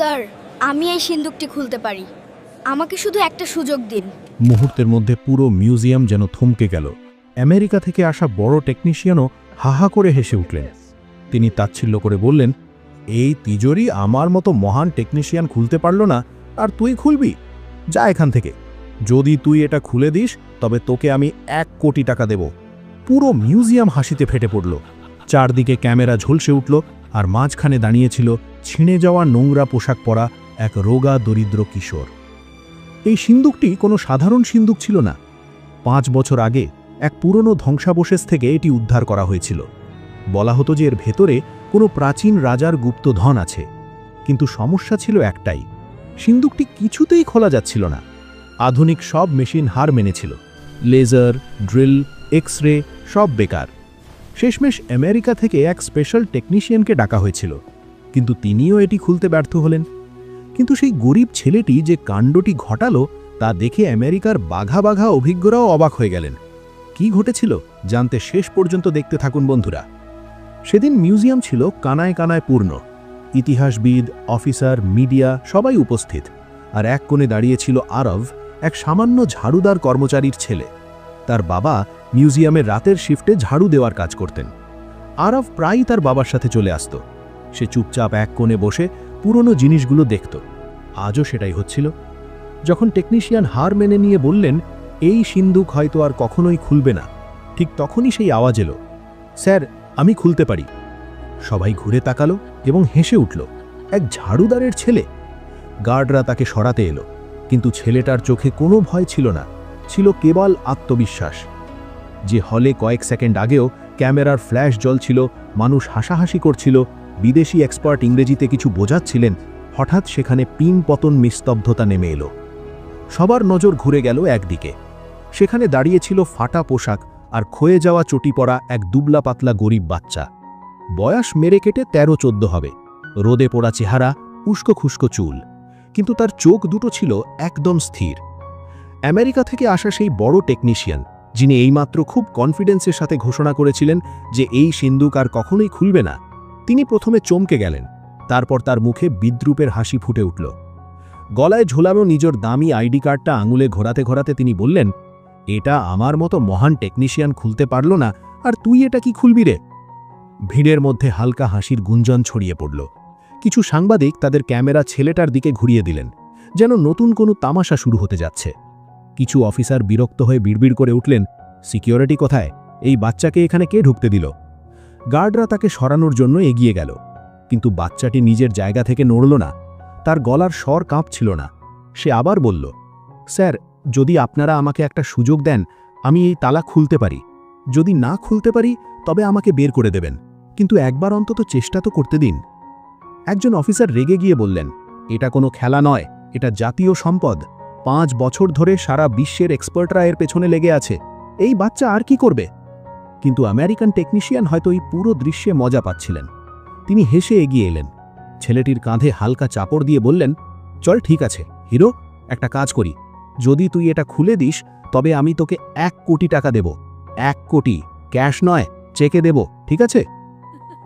Sir, আমি এই সিন্দুকটি খুলতে পারি। আমাকে শুধু একটা সুযোগ দিন। মুহূর্তের মধ্যে পুরো মিউজিয়াম যেন থমকে গেল। আমেরিকা থেকে আসা বড় টেকনিশিয়ানও হাহা করে হেসে উঠলেন। তিনি তাচ্ছিল্য করে বললেন, এই তিজোরি আমার মতো মহান টেকনিশিয়ান খুলতে পারল না, আর তুই খুলবি? যা এখান থেকে। যদি তুই এটা খুলে দিস তবে তোকে আমি 1 কোটি টাকা দেব। পুরো মিউজিয়াম হাসিতে ফেটে পড়ল। চারদিকে ক্যামেরা ঝলসে উঠল, আর মাঝখানে দাঁড়িয়েছিল ছিঁড়ে যাওয়া নোংরা পোশাক পরা এক রোগা দরিদ্র কিশোর। এই সিন্দুকটি কোনো সাধারণ সিন্দুক ছিল না। 5 বছর আগে এক পুরনো ধ্বংসাবশেষ থেকে এটি উদ্ধার করা হয়েছিল। বলা হতো যে এর ভেতরে কোনো প্রাচীন রাজার গুপ্ত ধন আছে। কিন্তু সমস্যা ছিল একটাই, সিন্দুকটি কিছুতেই খোলা যাচ্ছিল না। আধুনিক সব মেশিন হার মেনেছিল। লেজার, ড্রিল, এক্স-রে সব বেকার। শেষমেশ আমেরিকা থেকে এক স্পেশাল টেকনিশিয়ানকে ডাকা হয়েছিল, কিন্তু তিনিও এটি খুলতে ব্যর্থ হলেন। কিন্তু সেই গরিব ছেলেটি যে কাণ্ডটি ঘটালো তা দেখে আমেরিকার বাঘা বাঘা অভিজ্ঞরাও অবাক হয়ে গেলেন। কি ঘটেছিল জানতে শেষ পর্যন্ত দেখতে থাকুন বন্ধুরা। সেদিন মিউজিয়াম ছিল কানায় কানায় পূর্ণ। ইতিহাসবিদ, অফিসার, মিডিয়া সবাই উপস্থিত। আর এক কোণে দাঁড়িয়েছিল আরব, এক সামান্য ঝাড়ুদার কর্মচারীর ছেলে। তার বাবা মিউজিয়ামের রাতের শিফটে ঝাড়ু দেওয়ার কাজ করতেন। আরব প্রায়ই তার বাবার সাথে চলে আসত। সে চুপচাপ এক কোণে বসে পুরনো জিনিসগুলো দেখত। আজও সেটাই হচ্ছিল। যখন টেকনিশিয়ান হার মেনে নিয়ে বললেন, এই সিন্দুক হয়তো আর কখনোই খুলবে না, ঠিক তখনই সেই আওয়াজ এলো, স্যার, আমি খুলতে পারি। সবাই ঘুরে তাকালো এবং হেসে উঠল। এক ঝাড়ুদারের ছেলে। গার্ডরা তাকে সরাতে এলো, কিন্তু ছেলেটার চোখে কোনো ভয় ছিল না, ছিল কেবল আত্মবিশ্বাস। যে হলে কয়েক সেকেন্ড আগেও ক্যামেরার ফ্ল্যাশ জ্বলছিল, মানুষ হাসাহাসি করছিল, বিদেশি এক্সপার্ট ইংরেজিতে কিছু বোঝাচ্ছিলেন, হঠাৎ সেখানে পিন পতন নিস্তব্ধতা নেমে এলো। সবার নজর ঘুরে গেল একদিকে। সেখানে দাঁড়িয়েছিল ফাটা পোশাক আর ক্ষয়ে যাওয়া চটি পরা এক দুবলা পাতলা গরিব বাচ্চা। বয়স মেরে কেটে 13-14 হবে। রোদে পোড়া চেহারা, উস্কো খুস্কো চুল, কিন্তু তার চোখ দুটো ছিল একদম স্থির। আমেরিকা থেকে আসা সেই বড় টেকনিশিয়ান, যিনি এইমাত্র খুব কনফিডেন্সের সাথে ঘোষণা করেছিলেন যে এই সিন্দুক আর কখনোই খুলবে না, তিনি প্রথমে চমকে গেলেন। তারপর তার মুখে বিদ্রূপের হাসি ফুটে উঠল। গলায় ঝোলানো নিজের দামি আইডি কার্ডটা আঙুলে ঘোরাতে ঘোরাতে তিনি বললেন, এটা আমার মতো মহান টেকনিশিয়ান খুলতে পারল না, আর তুই এটা কি খুলবি রে? ভিড়ের মধ্যে হালকা হাসির গুঞ্জন ছড়িয়ে পড়ল। কিছু সাংবাদিক তাদের ক্যামেরা ছেলেটার দিকে ঘুরিয়ে দিলেন, যেন নতুন কোনো তামাশা শুরু হতে যাচ্ছে। কিছু অফিসার বিরক্ত হয়ে বিড়বিড় করে উঠলেন, সিকিউরিটি কোথায়? এই বাচ্চাকে এখানে কে ঢুকতে দিল? গার্ডরা তাকে সরানোর জন্য এগিয়ে গেল, কিন্তু বাচ্চাটি নিজের জায়গা থেকে নড়ল না। তার গলার স্বর কাঁপছিল না। সে আবার বলল, স্যার, যদি আপনারা আমাকে একটা সুযোগ দেন, আমি এই তালা খুলতে পারি। যদি না খুলতে পারি তবে আমাকে বের করে দেবেন, কিন্তু একবার অন্তত চেষ্টা তো করতে দিন। একজন অফিসার রেগে গিয়ে বললেন, এটা কোনো খেলা নয়, এটা জাতীয় সম্পদ। 5 বছর ধরে সারা বিশ্বের এক্সপার্টরা এর পেছনে লেগে আছে। এই বাচ্চা আর কি করবে? কিন্তু আমেরিকান টেকনিশিয়ান হয়তো এই পুরো দৃশ্যে মজা পাচ্ছিলেন। তিনি হেসে এগিয়ে এলেন, ছেলেটির কাঁধে হালকা চাপড় দিয়ে বললেন, চল ঠিক আছে হিরো, একটা কাজ করি। যদি তুই এটা খুলে দিস তবে আমি তোকে 1 কোটি টাকা দেব। 1 কোটি, ক্যাশ নয়, চেকে দেব, ঠিক আছে?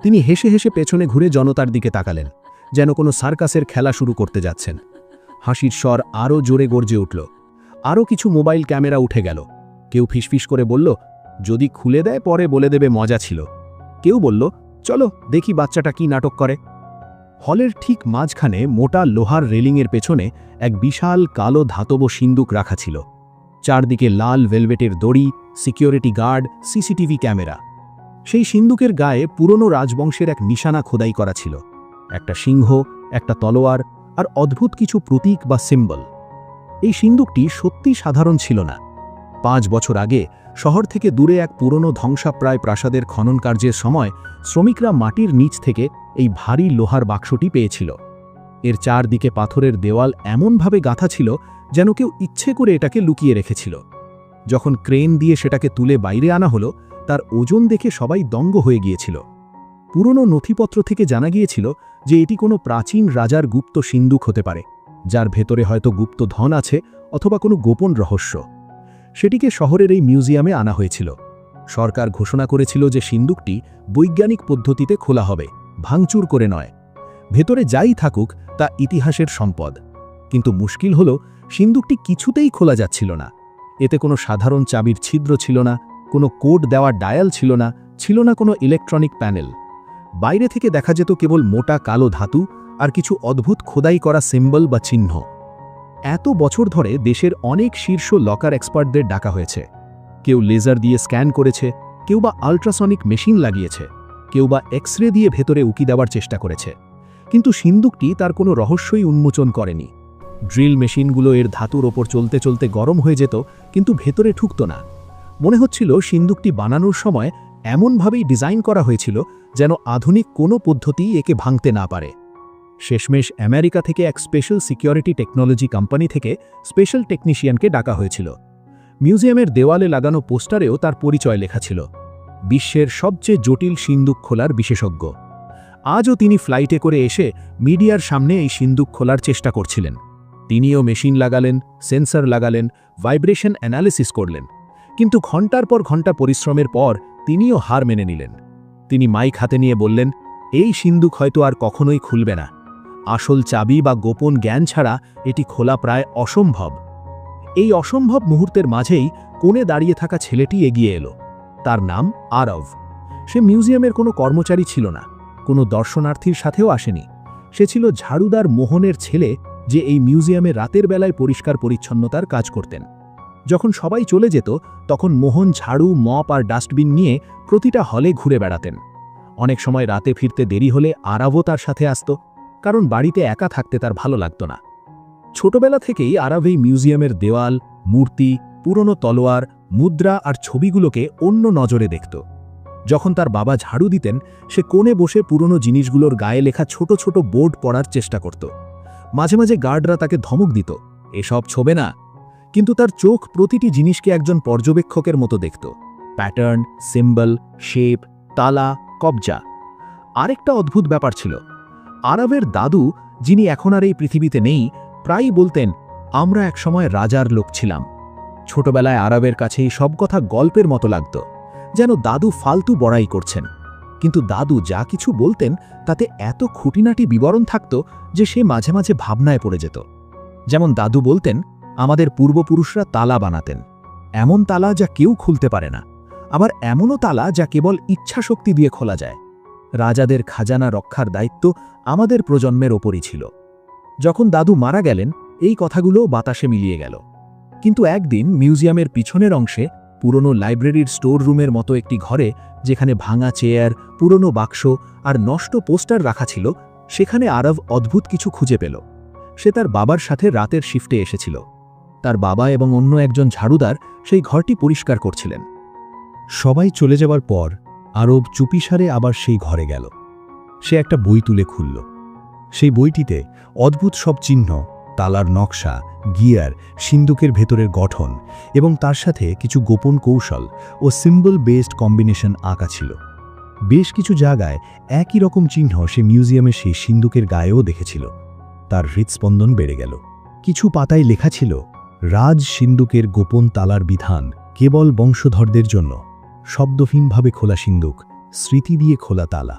তিনি হেসে হেসে পেছনে ঘুরে জনতার দিকে তাকালেন, যেন কোনো সার্কাসের খেলা শুরু করতে যাচ্ছেন। হাসির স্বর আরও জোরে গর্জে উঠল। আরও কিছু মোবাইল ক্যামেরা উঠে গেল। কেউ ফিসফিস করে বলল, যদি খুলে দেয় পরে বলে দেবে মজা ছিল। কেউ বলল, চলো দেখি বাচ্চাটা কি নাটক করে। হলের ঠিক মাঝখানে মোটা লোহার রেলিংয়ের পেছনে এক বিশাল কালো ধাতব সিন্দুক রাখা ছিল। চারদিকে লাল ভেলভেটের দড়ি, সিকিউরিটি গার্ড, সিসিটিভি ক্যামেরা। সেই সিন্দুকের গায়ে পুরনো রাজবংশের এক নিশানা খোদাই করা ছিল, একটা সিংহ, একটা তলোয়ার আর অদ্ভুত কিছু প্রতীক বা সিম্বল। এই সিন্দুকটি সত্যি সাধারণ ছিল না। 5 বছর আগে শহর থেকে দূরে এক পুরনো ধ্বংসাপ্রায় প্রাসাদের খনন কার্যের সময় শ্রমিকরা মাটির নিচ থেকে এই ভারী লোহার বাক্সটি পেয়েছিল। এর চারদিকে পাথরের দেওয়াল এমনভাবে গাঁথা ছিল যেন কেউ ইচ্ছে করে এটাকে লুকিয়ে রেখেছিল। যখন ক্রেন দিয়ে সেটাকে তুলে বাইরে আনা হলো, তার ওজন দেখে সবাই দঙ্গ হয়ে গিয়েছিল। পুরনো নথিপত্র থেকে জানা গিয়েছিল যে এটি কোনো প্রাচীন রাজার গুপ্ত সিন্দুক হতে পারে, যার ভেতরে হয়তো গুপ্ত ধন আছে অথবা কোনো গোপন রহস্য। সেটিকে শহরের এই মিউজিয়ামে আনা হয়েছিল। সরকার ঘোষণা করেছিল যে সিন্দুকটি বৈজ্ঞানিক পদ্ধতিতে খোলা হবে, ভাঙচুর করে নয়। ভেতরে যাই থাকুক তা ইতিহাসের সম্পদ। কিন্তু মুশকিল হল সিন্দুকটি কিছুতেই খোলা যাচ্ছিল না। এতে কোনো সাধারণ চাবির ছিদ্র ছিল না, কোনো কোড দেওয়া ডায়াল ছিল না কোনো ইলেকট্রনিক প্যানেল। বাইরে থেকে দেখা যেত কেবল মোটা কালো ধাতু আর কিছু অদ্ভুত খোদাই করা সিম্বল বা চিহ্ন। এত বছর ধরে দেশের অনেক শীর্ষ লকার এক্সপার্টদের ডাকা হয়েছে। কেউ লেজার দিয়ে স্ক্যান করেছে, কেউ বা আল্ট্রাসনিক মেশিন লাগিয়েছে, কেউ বা এক্স-রে দিয়ে ভেতরে উকি দেওয়ার চেষ্টা করেছে। কিন্তু সিন্দুকটি তার কোনো রহস্যই উন্মোচন করেনি। ড্রিল মেশিনগুলো এর ধাতুর ওপর চলতে চলতে গরম হয়ে যেত, কিন্তু ভেতরে ঠুকত না। মনে হচ্ছিল সিন্দুকটি বানানোর সময় এমনভাবেই ডিজাইন করা হয়েছিল যেন আধুনিক কোনো পদ্ধতিই একে ভাঙতে না পারে। শেষমেশ আমেরিকা থেকে এক স্পেশাল সিকিউরিটি টেকনোলজি কোম্পানি থেকে স্পেশাল টেকনিশিয়ানকে ডাকা হয়েছিল। মিউজিয়ামের দেওয়ালে লাগানো পোস্টারেও তার পরিচয় লেখা ছিল, বিশ্বের সবচেয়ে জটিল সিন্দুক খোলার বিশেষজ্ঞ। আজও তিনি ফ্লাইটে করে এসে মিডিয়ার সামনে এই সিন্দুক খোলার চেষ্টা করছিলেন। তিনিও মেশিন লাগালেন, সেন্সর লাগালেন, ভাইব্রেশন অ্যানালিসিস করলেন, কিন্তু ঘণ্টার পর ঘণ্টা পরিশ্রমের পর তিনিও হার মেনে নিলেন। তিনি মাইক হাতে নিয়ে বললেন, এই সিন্দুক হয়তো আর কখনোই খুলবে না। আসল চাবি বা গোপন জ্ঞান ছাড়া এটি খোলা প্রায় অসম্ভব। এই অসম্ভব মুহূর্তের মাঝেই কোণে দাঁড়িয়ে থাকা ছেলেটি এগিয়ে এলো। তার নাম আরব। সে মিউজিয়ামের কোনো কর্মচারী ছিল না, কোনো দর্শনার্থীর সাথেও আসেনি। সে ছিল ঝাড়ুদার মোহনের ছেলে, যে এই মিউজিয়ামে রাতের বেলায় পরিষ্কার পরিচ্ছন্নতার কাজ করতেন। যখন সবাই চলে যেত তখন মোহন ঝাড়ু, মপ আর ডাস্টবিন নিয়ে প্রতিটা হলে ঘুরে বেড়াতেন। অনেক সময় রাতে ফিরতে দেরি হলে আরবও তার সাথে আসত, কারণ বাড়িতে একা থাকতে তার ভালো লাগত না। ছোটবেলা থেকেই আরব এই মিউজিয়ামের দেওয়াল, মূর্তি, পুরনো তলোয়ার, মুদ্রা আর ছবিগুলোকে অন্য নজরে দেখত। যখন তার বাবা ঝাড়ু দিতেন, সে কোণে বসে পুরনো জিনিসগুলোর গায়ে লেখা ছোট ছোট বোর্ড পড়ার চেষ্টা করত। মাঝে মাঝে গার্ডরা তাকে ধমক দিত, এসব ছোবে না। কিন্তু তার চোখ প্রতিটি জিনিসকে একজন পর্যবেক্ষকের মতো দেখত। প্যাটার্ন, সিম্বল, শেপ, তালা, কবজা। আরেকটা অদ্ভুত ব্যাপার ছিল, আরবের দাদু, যিনি এখন আর এই পৃথিবীতে নেই, প্রায়ই বলতেন, আমরা একসময় রাজার লোক ছিলাম। ছোটবেলায় আরবের কাছেই সব কথা গল্পের মতো লাগত, যেন দাদু ফালতু বড়াই করছেন। কিন্তু দাদু যা কিছু বলতেন তাতে এত খুঁটিনাটি বিবরণ থাকত যে সে মাঝে মাঝে ভাবনায় পড়ে যেত। যেমন দাদু বলতেন, আমাদের পূর্বপুরুষরা তালা বানাতেন, এমন তালা যা কেউ খুলতে পারে না, আবার এমনও তালা যা কেবল ইচ্ছাশক্তি দিয়ে খোলা যায়। রাজাদের খাজানা রক্ষার দায়িত্ব আমাদের প্রজন্মের ওপরই ছিল। যখন দাদু মারা গেলেন, এই কথাগুলো বাতাসে মিলিয়ে গেল। কিন্তু একদিন মিউজিয়ামের পিছনের অংশে, পুরনো লাইব্রেরির স্টোর রুমের মতো একটি ঘরে, যেখানে ভাঙা চেয়ার, পুরনো বাক্স আর নষ্ট পোস্টার রাখা ছিল, সেখানে আরব অদ্ভুত কিছু খুঁজে পেল। সে তার বাবার সাথে রাতের শিফটে এসেছিল। তার বাবা এবং অন্য একজন ঝাড়ুদার সেই ঘরটি পরিষ্কার করছিলেন। সবাই চলে যাওয়ার পর আরব চুপিসারে আবার সেই ঘরে গেল। সে একটা বই তুলে খুলল। সেই বইটিতে অদ্ভুত সব চিহ্ন, তালার নকশা, গিয়ার, সিন্দুকের ভেতরের গঠন এবং তার সাথে কিছু গোপন কৌশল ও সিম্বল বেসড কম্বিনেশন আঁকা ছিল। বেশ কিছু জায়গায় একই রকম চিহ্ন সে মিউজিয়ামের সেই সিন্দুকের গায়েও দেখেছিল। তার হৃৎস্পন্দন বেড়ে গেল। কিছু পাতায় লেখা ছিল, রাজ সিন্দুকের গোপন তালার বিধান কেবল বংশধরদের জন্য, শব্দহীনভাবে খোলা সিন্দুক, স্মৃতি দিয়ে খোলা তালা।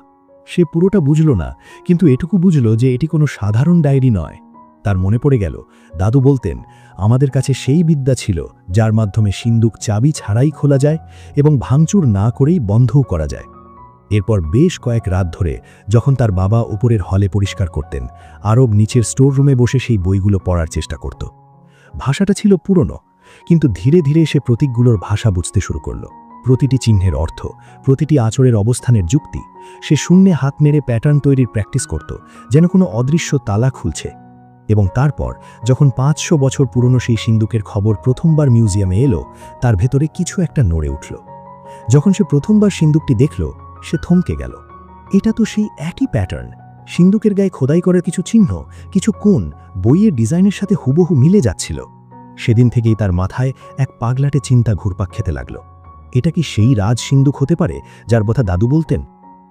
সে পুরোটা বুঝল না, কিন্তু এটুকু বুঝল যে এটি কোনো সাধারণ ডায়েরি নয়। তার মনে পড়ে গেল, দাদু বলতেন, আমাদের কাছে সেই বিদ্যা ছিল যার মাধ্যমে সিন্দুক চাবি ছাড়াই খোলা যায় এবং ভাঙচুর না করেই বন্ধও করা যায়। এরপর বেশ কয়েক রাত ধরে, যখন তার বাবা উপরের হলে পরিষ্কার করতেন, আরব নিচের স্টোর রুমে বসে সেই বইগুলো পড়ার চেষ্টা করত। ভাষাটা ছিল পুরনো, কিন্তু ধীরে ধীরে সে প্রতীকগুলোর ভাষা বুঝতে শুরু করল। প্রতিটি চিহ্নের অর্থ, প্রতিটি আঁচড়ের অবস্থানের যুক্তি। সে শূন্যে হাত মেরে প্যাটার্ন তৈরির প্র্যাকটিস করত, যেন কোনো অদৃশ্য তালা খুলছে। এবং তারপর যখন 500 বছর পুরনো সেই সিন্দুকের খবর প্রথমবার মিউজিয়ামে এলো, তার ভেতরে কিছু একটা নড়ে উঠল। যখন সে প্রথমবার সিন্দুকটি দেখল, সে থমকে গেল। এটা তো সেই একই প্যাটার্ন। সিন্দুকের গায়ে খোদাই করার কিছু চিহ্ন, কিছু কোণ বইয়ের ডিজাইনের সাথে হুবহু মিলে যাচ্ছিল। সেদিন থেকেই তার মাথায় এক পাগলাটে চিন্তা ঘুরপাক খেতে লাগল। এটা কি সেই রাজ সিন্দুক হতে পারে যার কথা দাদু বলতেন?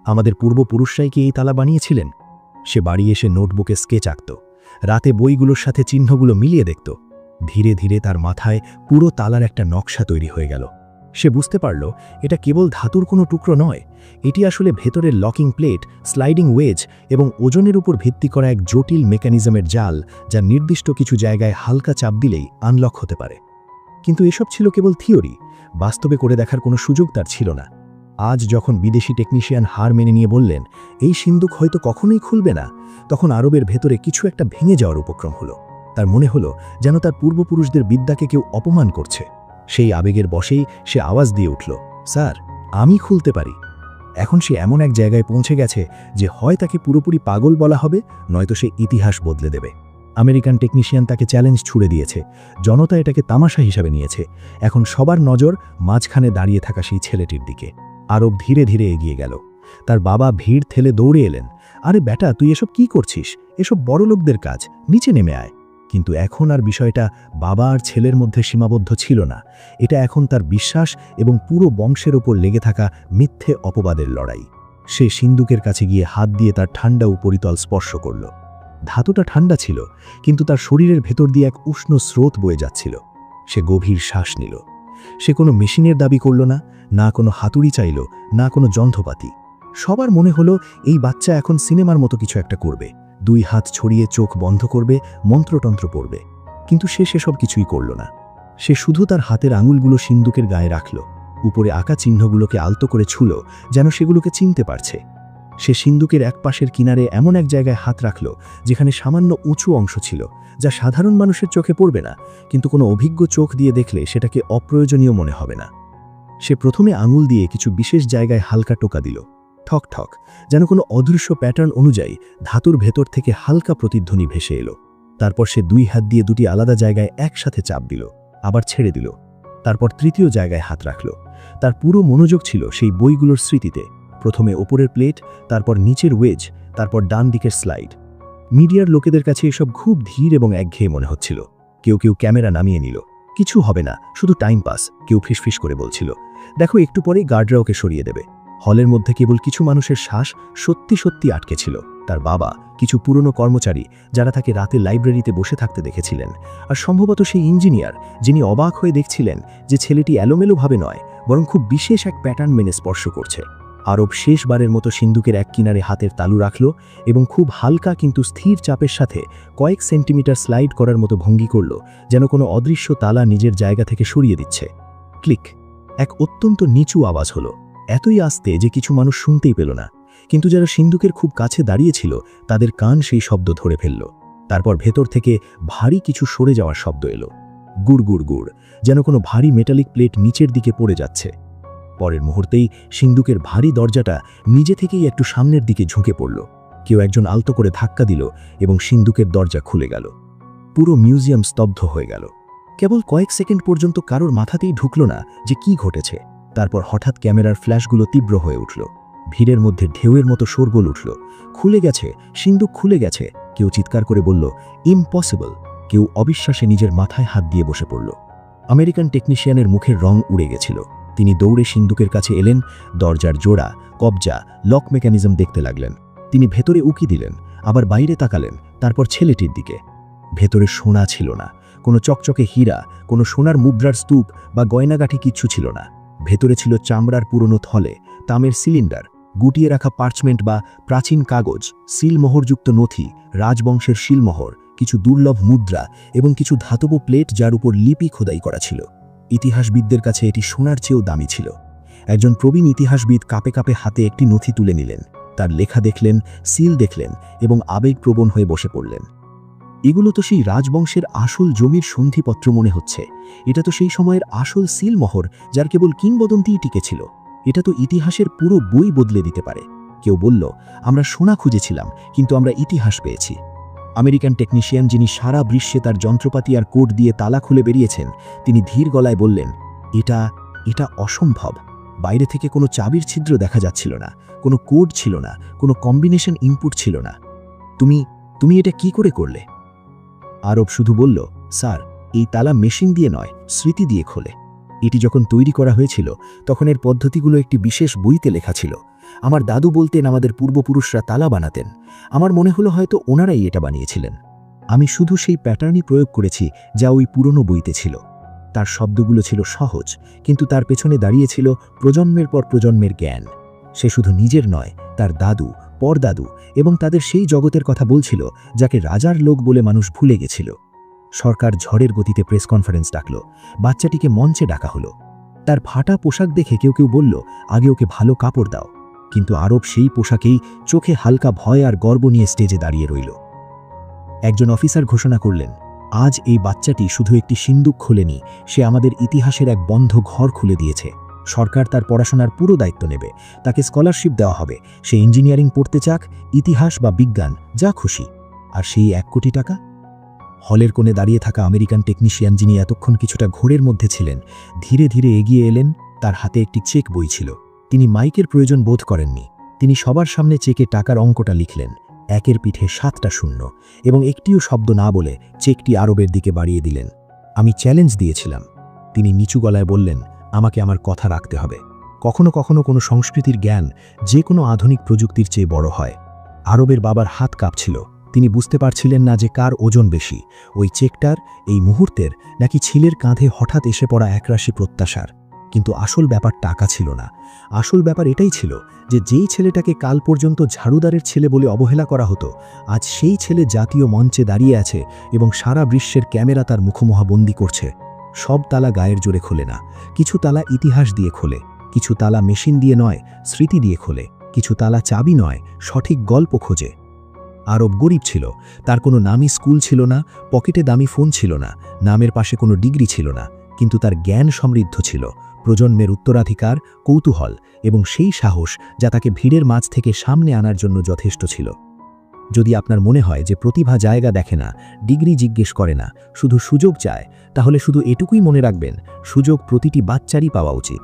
আমাদের পূর্বপুরুষরাই কি এই তালা বানিয়েছিলেন? সে বাড়ি এসে নোটবুকে স্কেচ আঁকত, রাতে বইগুলোর সাথে চিহ্নগুলো মিলিয়ে দেখত। ধীরে ধীরে তার মাথায় পুরো তালার একটা নকশা তৈরি হয়ে গেল। সে বুঝতে পারল এটা কেবল ধাতুর কোনো টুকরো নয়, এটি আসলে ভেতরের লকিং প্লেট, স্লাইডিং ওয়েজ এবং ওজনের উপর ভিত্তি করা এক জটিল মেকানিজমের জাল, যা নির্দিষ্ট কিছু জায়গায় হালকা চাপ দিলেই আনলক হতে পারে। কিন্তু এসব ছিল কেবল থিওরি, বাস্তবে করে দেখার কোনো সুযোগ তার ছিল না। আজ যখন বিদেশি টেকনিশিয়ান হার মেনে নিয়ে বললেন এই সিন্দুক হয়তো কখনোই খুলবে না, তখন আরবের ভেতরে কিছু একটা ভেঙে যাওয়ার উপক্রম হলো। তার মনে হলো যেন তার পূর্বপুরুষদের বিদ্যাকে কেউ অপমান করছে। সেই আবেগের বশেই সে আওয়াজ দিয়ে উঠল, স্যার, আমি খুলতে পারি। এখন সে এমন এক জায়গায় পৌঁছে গেছে যে হয় তাকে পুরোপুরি পাগল বলা হবে, নয়তো সে ইতিহাস বদলে দেবে। আমেরিকান টেকনিশিয়ান তাকে চ্যালেঞ্জ ছুড়ে দিয়েছে, জনতা এটাকে তামাশা হিসাবে নিয়েছে। এখন সবার নজর মাঝখানে দাঁড়িয়ে থাকা সেই ছেলেটির দিকে। আরব ধীরে ধীরে এগিয়ে গেল। তার বাবা ভিড় ঠেলে দৌড়ে এলেন, আরে বেটা, তুই এসব কি করছিস? এসব বড় লোকদের কাজ, নিচে নেমে আয়। কিন্তু এখন আর বিষয়টা বাবা আর ছেলের মধ্যে সীমাবদ্ধ ছিল না। এটা এখন তার বিশ্বাস এবং পুরো বংশের ওপর লেগে থাকা মিথ্যে অপবাদের লড়াই। সে সিন্দুকের কাছে গিয়ে হাত দিয়ে তার ঠান্ডা উপরিতল স্পর্শ করল। ধাতুটা ঠান্ডা ছিল, কিন্তু তার শরীরের ভেতর দিয়ে এক উষ্ণ স্রোত বয়ে যাচ্ছিল। সে গভীর শ্বাস নিল। সে কোনো মেশিনের দাবি করল না, না কোনো হাতুড়ি চাইল, না কোনো যন্ত্রপাতি। সবার মনে হলো এই বাচ্চা এখন সিনেমার মতো কিছু একটা করবে, 2 হাত ছড়িয়ে চোখ বন্ধ করবে, মন্ত্রতন্ত্র পড়বে। কিন্তু সে সেসব কিছুই করল না। সে শুধু তার হাতের আঙুলগুলো সিন্দুকের গায়ে রাখল, উপরে আঁকা চিহ্নগুলোকে আলতো করে ছুল, যেন সেগুলোকে চিনতে পারছে। সে সিন্দুকের এক পাশের কিনারে এমন এক জায়গায় হাত রাখল যেখানে সামান্য উঁচু অংশ ছিল, যা সাধারণ মানুষের চোখে পড়বে না, কিন্তু কোনো অভিজ্ঞ চোখ দিয়ে দেখলে সেটাকে অপ্রয়োজনীয় মনে হবে না। সে প্রথমে আঙুল দিয়ে কিছু বিশেষ জায়গায় হালকা টোকা দিল, ঠক ঠক, যেন কোনো অদৃশ্য প্যাটার্ন অনুযায়ী ধাতুর ভেতর থেকে হালকা প্রতিধ্বনি ভেসে এলো। তারপর সে 2 হাত দিয়ে 2টি আলাদা জায়গায় একসাথে চাপ দিল, আবার ছেড়ে দিল। তারপর তৃতীয় জায়গায় হাত রাখল। তার পুরো মনোযোগ ছিল সেই বইগুলোর স্মৃতিতে। প্রথমে ওপরের প্লেট, তারপর নিচের ওয়েজ, তারপর ডান দিকের স্লাইড। মিডিয়ার লোকেদের কাছে এসব খুব ধীর এবং একঘেয়ে মনে হচ্ছিল। কেউ কেউ ক্যামেরা নামিয়ে নিল, কিছু হবে না, শুধু টাইম পাস, কেউ ফিসফিস করে বলছিল, দেখো একটু পরেই গার্ডরা ওকে সরিয়ে দেবে। হলের মধ্যে কেবল কিছু মানুষের শ্বাস সত্যি সত্যি আটকে ছিল। তার বাবা, কিছু পুরনো কর্মচারী যারা তাকে রাতে লাইব্রেরিতে বসে থাকতে দেখেছিলেন, আর সম্ভবত সেই ইঞ্জিনিয়ার যিনি অবাক হয়ে দেখছিলেন যে ছেলেটি এলোমেলোভাবে নয়, বরং খুব বিশেষ এক প্যাটার্ন মেনে স্পর্শ করছে। আরব শেষবারের মতো সিন্দুকের এক কিনারে হাতের তালু রাখল এবং খুব হালকা কিন্তু স্থির চাপের সাথে কয়েক সেন্টিমিটার স্লাইড করার মতো ভঙ্গি করল, যেন কোনো অদৃশ্য তালা নিজের জায়গা থেকে সরিয়ে দিচ্ছে। ক্লিক! এক অত্যন্ত নিচু আওয়াজ হলো, এতই আস্তে যে কিছু মানুষ শুনতেই পেল না, কিন্তু যারা সিন্দুকের খুব কাছে দাঁড়িয়েছিল তাদের কান সেই শব্দ ধরে ফেলল। তারপর ভেতর থেকে ভারী কিছু সরে যাওয়ার শব্দ এলো, গুড় গুড় গুড়, যেন কোনো ভারী মেটালিক প্লেট নিচের দিকে পড়ে যাচ্ছে। পরের মুহূর্তেই সিন্দুকের ভারী দরজাটা নিজে থেকেই একটু সামনের দিকে ঝুঁকে পড়ল। কেউ একজন আলতো করে ধাক্কা দিল এবং সিন্দুকের দরজা খুলে গেল। পুরো মিউজিয়াম স্তব্ধ হয়ে গেল। কেবল কয়েক সেকেন্ড পর্যন্ত কারোর মাথাতেই ঢুকল না যে কি ঘটেছে। তারপর হঠাৎ ক্যামেরার ফ্ল্যাশগুলো তীব্র হয়ে উঠল। ভিড়ের মধ্যে ঢেউয়ের মতো শোরগোল উঠল, খুলে গেছে, সিন্দুক খুলে গেছে। কেউ চিৎকার করে বলল, ইম্পসিবল। কেউ অবিশ্বাসে নিজের মাথায় হাত দিয়ে বসে পড়ল। আমেরিকান টেকনিশিয়ানের মুখের রং উড়ে গেছিল। তিনি দৌড়ে সিন্দুকের কাছে এলেন, দরজার জোড়া, কবজা, লক মেকানিজম দেখতে লাগলেন। তিনি ভেতরে উকি দিলেন, আবার বাইরে তাকালেন, তারপর ছেলেটির দিকে। ভেতরে সোনা ছিল না, কোনো চকচকে হীরা, কোনো সোনার মুদ্রার স্তূপ বা গয়নাগাঠি কিচ্ছু ছিল না। ভেতরে ছিল চামড়ার পুরনো থলে, তামের সিলিন্ডার, গুটিয়ে রাখা পার্চমেন্ট বা প্রাচীন কাগজ, সিলমোহরযুক্ত নথি, রাজবংশের শিলমোহর, কিছু দুর্লভ মুদ্রা এবং কিছু ধাতব প্লেট যার উপর লিপি খোদাই করা ছিল। ইতিহাসবিদদের কাছে এটি সোনার চেয়েও দামি ছিল। একজন প্রবীণ ইতিহাসবিদ কাঁপে কাঁপে হাতে একটি নথি তুলে নিলেন, তার লেখা দেখলেন, সিল দেখলেন এবং আবেগপ্রবণ হয়ে বসে পড়লেন। এগুলো তো সেই রাজবংশের আসল জমির সন্ধিপত্র মনে হচ্ছে। এটা তো সেই সময়ের আসল সিলমোহর, যার কেবল কিংবদন্তিই টিকেছিল। এটা তো ইতিহাসের পুরো বই বদলে দিতে পারে। কেউ বলল, আমরা সোনা খুঁজেছিলাম, কিন্তু আমরা ইতিহাস পেয়েছি। আমেরিকান টেকনিশিয়ান, যিনি সারা বিশ্বে তার যন্ত্রপাতি আর কোড দিয়ে তালা খুলে বেরিয়েছেন, তিনি ধীর গলায় বললেন, এটা অসম্ভব। বাইরে থেকে কোনো চাবির ছিদ্র দেখা যাচ্ছিল না, কোনো কোড ছিল না, কোনো কম্বিনেশন ইনপুট ছিল না। তুমি এটা কি করে করলে? আরব শুধু বলল, স্যার, এই তালা মেশিন দিয়ে নয়, স্মৃতি দিয়ে খোলে। এটি যখন তৈরি করা হয়েছিল তখন এর পদ্ধতিগুলো একটি বিশেষ বইতে লেখা ছিল। আমার দাদু বলতেন আমাদের পূর্বপুরুষরা তালা বানাতেন। আমার মনে হলো হয়তো ওনারাই এটা বানিয়েছিলেন। আমি শুধু সেই প্যাটার্নই প্রয়োগ করেছি যা ওই পুরনো বইতে ছিল। তার শব্দগুলো ছিল সহজ, কিন্তু তার পেছনে দাঁড়িয়েছিল প্রজন্মের পর প্রজন্মের জ্ঞান। সে শুধু নিজের নয়, তার দাদু, পরদাদু এবং তাদের সেই জগতের কথা বলছিল যাকে রাজার লোক বলে মানুষ ভুলে গেছিল। সরকার ঝড়ের গতিতে প্রেস কনফারেন্স ডাকল। বাচ্চাটিকে মঞ্চে ডাকা হলো। তার ফাটা পোশাক দেখে কেউ কেউ বলল, আগে ওকে ভালো কাপড় দাও। কিন্তু আরব সেই পোশাকেই চোখে হালকা ভয় আর গর্ব নিয়ে স্টেজে দাঁড়িয়ে রইল। একজন অফিসার ঘোষণা করলেন, আজ এই বাচ্চাটি শুধু একটি সিন্দুক খোলেনি, সে আমাদের ইতিহাসের এক বন্ধ ঘর খুলে দিয়েছে। সরকার তার পড়াশোনার পুরো দায়িত্ব নেবে। তাকে স্কলারশিপ দেওয়া হবে। সে ইঞ্জিনিয়ারিং পড়তে চাক, ইতিহাস বা বিজ্ঞান, যা খুশি। আর সেই 1 কোটি টাকা? হলের কোণে দাঁড়িয়ে থাকা আমেরিকান টেকনিশিয়ান, যিনি এতক্ষণ কিছুটা ঘোরের মধ্যে ছিলেন, ধীরে ধীরে এগিয়ে এলেন। তার হাতে একটি চেক বই ছিল। তিনি মাইকের প্রয়োজন বোধ করেননি। তিনি সবার সামনে চেকে টাকার অঙ্কটা লিখলেন, 1-এর পিঠে 7টা শূন্য, এবং একটিও শব্দ না বলে চেকটি আরবের দিকে বাড়িয়ে দিলেন। আমি চ্যালেঞ্জ দিয়েছিলাম। তিনি নিচু গলায় বললেন, আমাকে আমার কথা রাখতে হবে। কখনো কখনো কোনো সংস্কৃতির জ্ঞান যে কোনো আধুনিক প্রযুক্তির চেয়ে বড় হয়। আরবের বাবার হাত কাঁপছিল। তিনি বুঝতে পারছিলেন না যে কার ওজন বেশি, ওই চেকটার, এই মুহূর্তের, নাকি ছেলের কাঁধে হঠাৎ এসে পড়া একরাশি প্রত্যাশার। কিন্তু আসল ব্যাপার টাকা ছিল না। আসল ব্যাপার এটাই ছিল যে যেই ছেলেটাকে কাল পর্যন্ত ঝাড়ুদারের ছেলে বলে অবহেলা করা হতো, আজ সেই ছেলে জাতীয় মঞ্চে দাঁড়িয়ে আছে এবং সারা বিশ্বের ক্যামেরা তার মুখোমুখি করছে। সব তালা গায়ের জোরে খোলে না। কিছু তালা ইতিহাস দিয়ে খোলে, কিছু তালা মেশিন দিয়ে নয়, স্মৃতি দিয়ে খোলে, কিছু তালা চাবি নয়, সঠিক গল্প খোঁজে। আরব গরিব ছিল। তার কোনো নামী স্কুল ছিল না, পকেটে দামি ফোন ছিল না, নামের পাশে কোনো ডিগ্রি ছিল না, কিন্তু তার জ্ঞান সমৃদ্ধ ছিল, প্রজন্মের উত্তরাধিকার, কৌতূহল এবং সেই সাহস যা তাকে ভিড়ের মাঝ থেকে সামনে আনার জন্য যথেষ্ট ছিল। যদি আপনার মনে হয় যে প্রতিভা জায়গা দেখে না, ডিগ্রি জিজ্ঞেস করে না, শুধু সুযোগ চায়, তাহলে শুধু এটুকুই মনে রাখবেন, সুযোগ প্রতিটি বাচ্চারই পাওয়া উচিত।